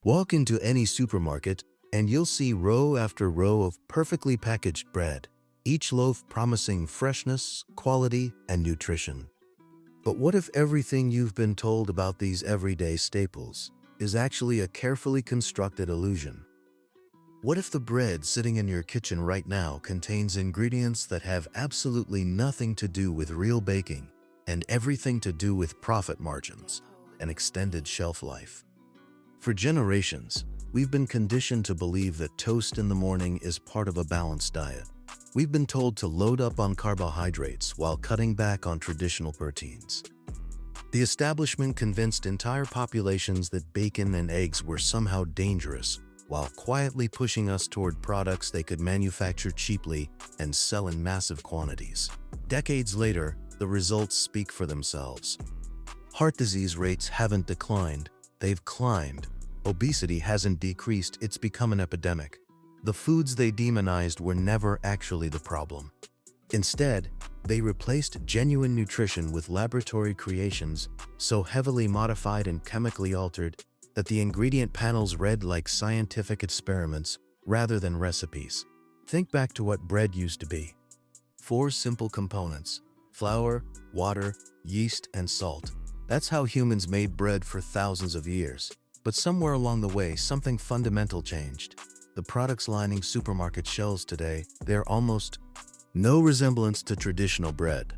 Walk into any supermarket and you'll see row after row of perfectly packaged bread, each loaf promising freshness, quality, and nutrition. But what if everything you've been told about these everyday staples is actually a carefully constructed illusion? What if the bread sitting in your kitchen right now contains ingredients that have absolutely nothing to do with real baking and everything to do with profit margins and extended shelf life? For generations, we've been conditioned to believe that toast in the morning is part of a balanced diet. We've been told to load up on carbohydrates while cutting back on traditional proteins. The establishment convinced entire populations that bacon and eggs were somehow dangerous, while quietly pushing us toward products they could manufacture cheaply and sell in massive quantities. Decades later, the results speak for themselves. Heart disease rates haven't declined, they've climbed. Obesity hasn't decreased, it's become an epidemic. The foods they demonized were never actually the problem. Instead, they replaced genuine nutrition with laboratory creations so heavily modified and chemically altered that the ingredient panels read like scientific experiments rather than recipes. Think back to what bread used to be. 4 simple components: flour, water, yeast, and salt. That's how humans made bread for thousands of years. But somewhere along the way, something fundamental changed. The products lining supermarket shelves today, they're almost no resemblance to traditional bread.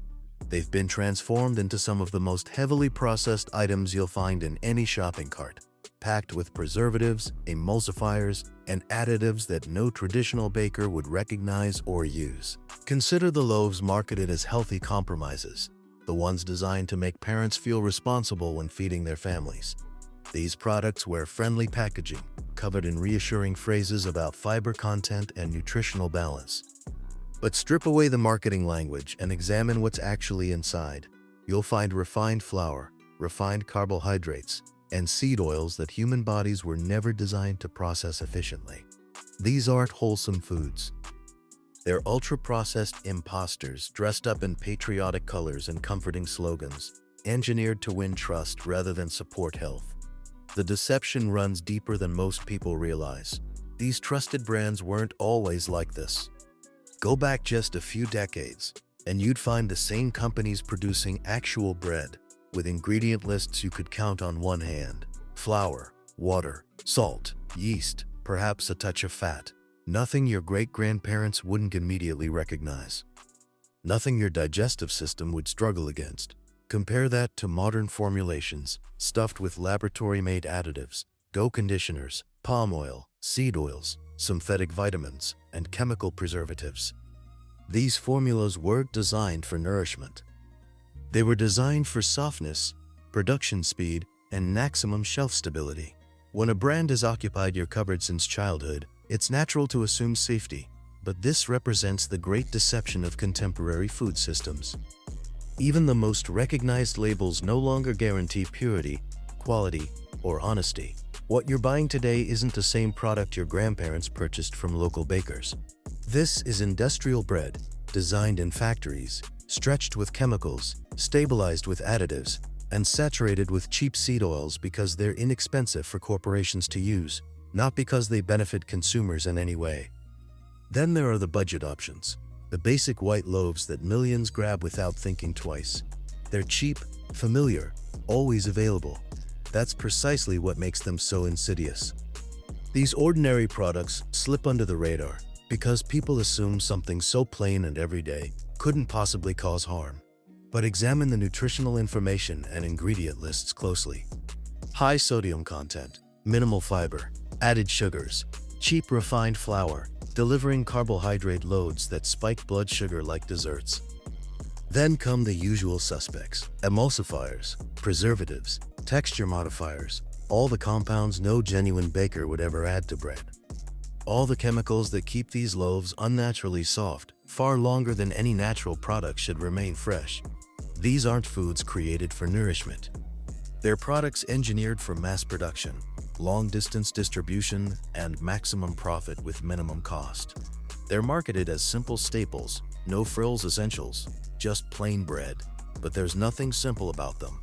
They've been transformed into some of the most heavily processed items you'll find in any shopping cart, packed with preservatives, emulsifiers, and additives that no traditional baker would recognize or use. Consider the loaves marketed as healthy compromises, the ones designed to make parents feel responsible when feeding their families. These products wear friendly packaging, covered in reassuring phrases about fiber content and nutritional balance. But strip away the marketing language and examine what's actually inside. You'll find refined flour, refined carbohydrates, and seed oils that human bodies were never designed to process efficiently. These aren't wholesome foods. They're ultra-processed imposters dressed up in patriotic colors and comforting slogans, engineered to win trust rather than support health. The deception runs deeper than most people realize. These trusted brands weren't always like this. Go back just a few decades, and you'd find the same companies producing actual bread, with ingredient lists you could count on one hand. Flour, water, salt, yeast, perhaps a touch of fat. Nothing your great-grandparents wouldn't immediately recognize. Nothing your digestive system would struggle against. Compare that to modern formulations, stuffed with laboratory-made additives, dough conditioners, palm oil, seed oils, synthetic vitamins, and chemical preservatives. These formulas weren't designed for nourishment. They were designed for softness, production speed, and maximum shelf stability. When a brand has occupied your cupboard since childhood, it's natural to assume safety, but this represents the great deception of contemporary food systems. Even the most recognized labels no longer guarantee purity, quality, or honesty. What you're buying today isn't the same product your grandparents purchased from local bakers. This is industrial bread, designed in factories, stretched with chemicals, stabilized with additives, and saturated with cheap seed oils because they're inexpensive for corporations to use, not because they benefit consumers in any way. Then there are the budget options. The basic white loaves that millions grab without thinking twice. They're cheap, familiar, always available. That's precisely what makes them so insidious. These ordinary products slip under the radar because people assume something so plain and everyday couldn't possibly cause harm. But examine the nutritional information and ingredient lists closely. High sodium content, minimal fiber, added sugars, cheap refined flour, delivering carbohydrate loads that spike blood sugar like desserts. Then come the usual suspects: emulsifiers, preservatives, texture modifiers, all the compounds no genuine baker would ever add to bread. All the chemicals that keep these loaves unnaturally soft, far longer than any natural product should remain fresh. These aren't foods created for nourishment. They're products engineered for mass production, long-distance distribution, and maximum profit with minimum cost. They're marketed as simple staples, no-frills essentials, just plain bread. But there's nothing simple about them.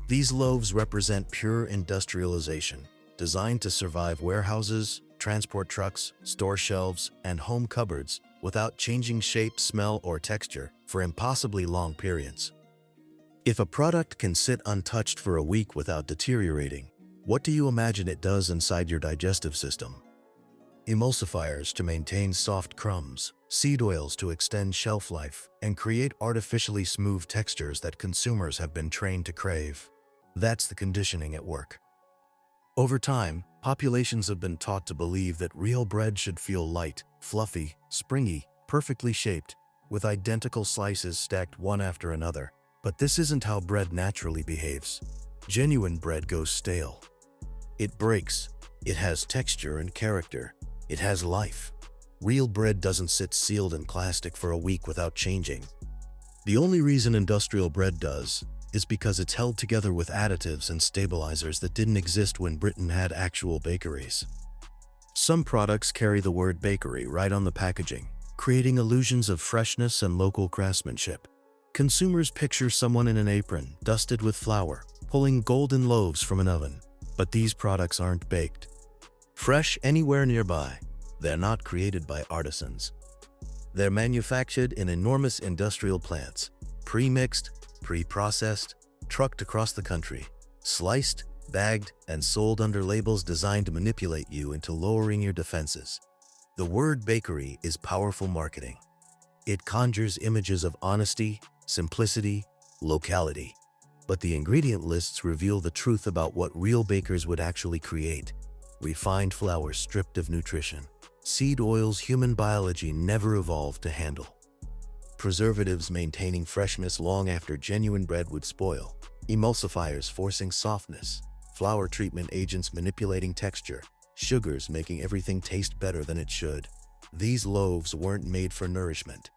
These loaves represent pure industrialization, designed to survive warehouses, transport trucks, store shelves, and home cupboards without changing shape, smell, or texture for impossibly long periods. If a product can sit untouched for a week without deteriorating, what do you imagine it does inside your digestive system? Emulsifiers to maintain soft crumbs, seed oils to extend shelf life, and create artificially smooth textures that consumers have been trained to crave. That's the conditioning at work. Over time, populations have been taught to believe that real bread should feel light, fluffy, springy, perfectly shaped, with identical slices stacked one after another. But this isn't how bread naturally behaves. Genuine bread goes stale. It breaks. It has texture and character. It has life. Real bread doesn't sit sealed in plastic for a week without changing. The only reason industrial bread does is because it's held together with additives and stabilizers that didn't exist when Britain had actual bakeries. Some products carry the word bakery right on the packaging, creating illusions of freshness and local craftsmanship. Consumers picture someone in an apron, dusted with flour, pulling golden loaves from an oven. But these products aren't baked fresh anywhere nearby. They're not created by artisans. They're manufactured in enormous industrial plants, pre-mixed, pre-processed, trucked across the country, sliced, bagged, and sold under labels designed to manipulate you into lowering your defenses. The word bakery is powerful marketing. It conjures images of honesty, simplicity, locality. But the ingredient lists reveal the truth about what real bakers would actually create. Refined flour stripped of nutrition. Seed oils human biology never evolved to handle. Preservatives maintaining freshness long after genuine bread would spoil. Emulsifiers forcing softness. Flour treatment agents manipulating texture. Sugars making everything taste better than it should. These loaves weren't made for nourishment.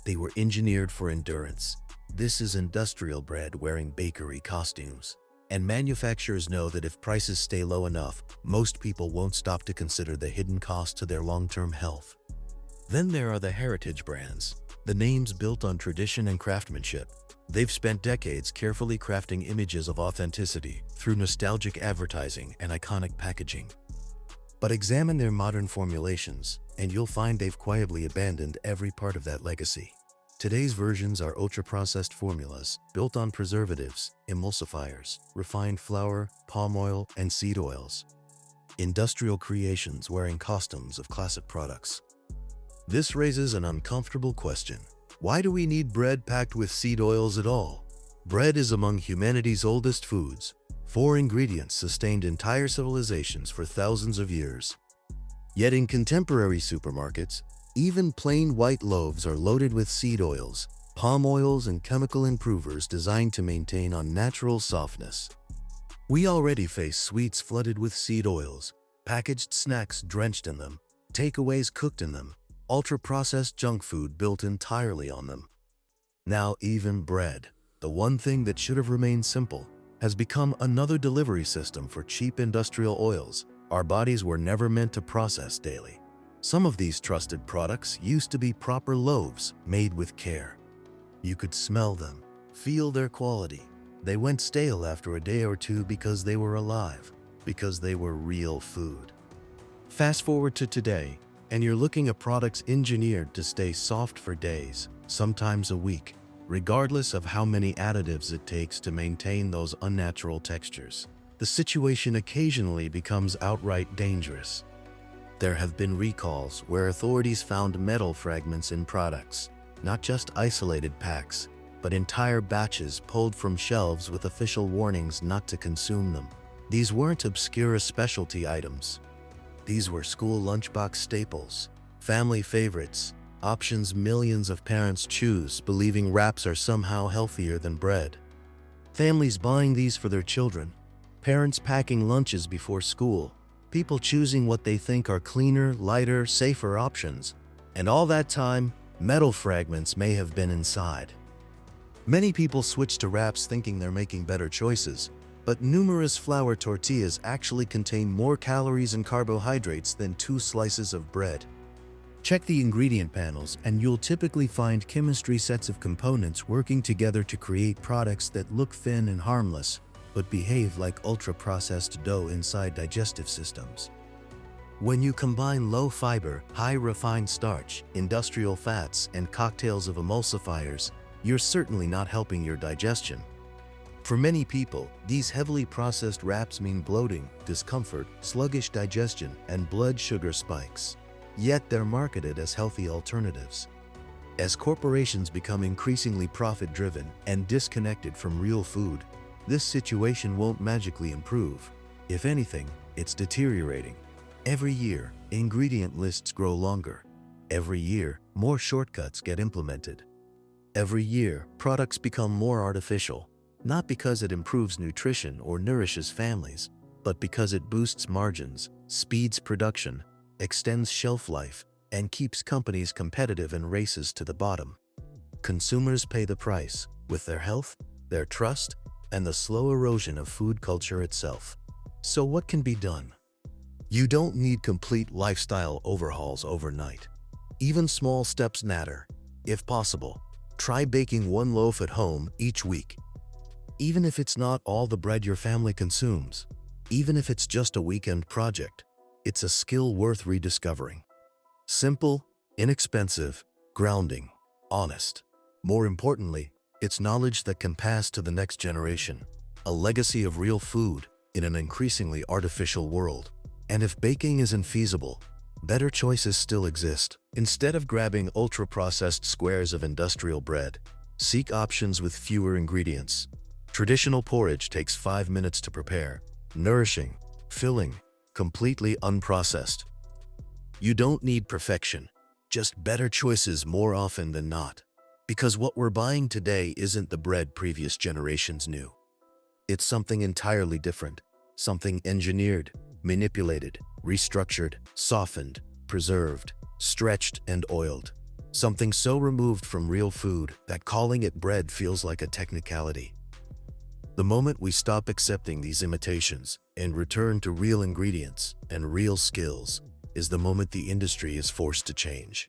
They were engineered for endurance. This is industrial bread wearing bakery costumes. And manufacturers know that if prices stay low enough, most people won't stop to consider the hidden cost to their long-term health. Then there are the heritage brands, the names built on tradition and craftsmanship. They've spent decades carefully crafting images of authenticity through nostalgic advertising and iconic packaging. But examine their modern formulations, and you'll find they've quietly abandoned every part of that legacy. Today's versions are ultra-processed formulas built on preservatives, emulsifiers, refined flour, palm oil, and seed oils. Industrial creations wearing costumes of classic products. This raises an uncomfortable question. Why do we need bread packed with seed oils at all? Bread is among humanity's oldest foods. 4 ingredients sustained entire civilizations for thousands of years. Yet in contemporary supermarkets, even plain white loaves are loaded with seed oils, palm oils, and chemical improvers designed to maintain unnatural softness. We already face sweets flooded with seed oils, packaged snacks drenched in them, takeaways cooked in them, ultra-processed junk food built entirely on them. Now even bread, the one thing that should have remained simple, has become another delivery system for cheap industrial oils our bodies were never meant to process daily. Some of these trusted products used to be proper loaves made with care. You could smell them, feel their quality. They went stale after a day or two because they were alive, because they were real food. Fast forward to today, and you're looking at products engineered to stay soft for days, sometimes a week, regardless of how many additives it takes to maintain those unnatural textures. The situation occasionally becomes outright dangerous. There have been recalls where authorities found metal fragments in products, not just isolated packs, but entire batches pulled from shelves with official warnings not to consume them. These weren't obscure specialty items. These were school lunchbox staples, family favorites, options millions of parents choose, believing wraps are somehow healthier than bread. Families buying these for their children, parents packing lunches before school, people choosing what they think are cleaner, lighter, safer options. And all that time, metal fragments may have been inside. Many people switch to wraps thinking they're making better choices, but numerous flour tortillas actually contain more calories and carbohydrates than 2 slices of bread. Check the ingredient panels and you'll typically find chemistry sets of components working together to create products that look thin and harmless, but behave like ultra-processed dough inside digestive systems. When you combine low-fiber, high-refined starch, industrial fats, and cocktails of emulsifiers, you're certainly not helping your digestion. For many people, these heavily processed wraps mean bloating, discomfort, sluggish digestion, and blood sugar spikes. Yet they're marketed as healthy alternatives. As corporations become increasingly profit-driven and disconnected from real food, this situation won't magically improve. If anything, it's deteriorating. Every year, ingredient lists grow longer. Every year, more shortcuts get implemented. Every year, products become more artificial, not because it improves nutrition or nourishes families, but because it boosts margins, speeds production, extends shelf life, and keeps companies competitive in races to the bottom. Consumers pay the price with their health, their trust, and the slow erosion of food culture itself. So what can be done? You don't need complete lifestyle overhauls overnight. Even small steps matter. If possible, try baking one loaf at home each week. Even if it's not all the bread your family consumes, even if it's just a weekend project, it's a skill worth rediscovering. Simple, inexpensive, grounding, honest. More importantly, it's knowledge that can pass to the next generation, a legacy of real food in an increasingly artificial world. And if baking isn't feasible, better choices still exist. Instead of grabbing ultra-processed squares of industrial bread, seek options with fewer ingredients. Traditional porridge takes 5 minutes to prepare, nourishing, filling, completely unprocessed. You don't need perfection, just better choices more often than not. Because what we're buying today isn't the bread previous generations knew. It's something entirely different, something engineered, manipulated, restructured, softened, preserved, stretched, and oiled. Something so removed from real food that calling it bread feels like a technicality. The moment we stop accepting these imitations and return to real ingredients and real skills is the moment the industry is forced to change.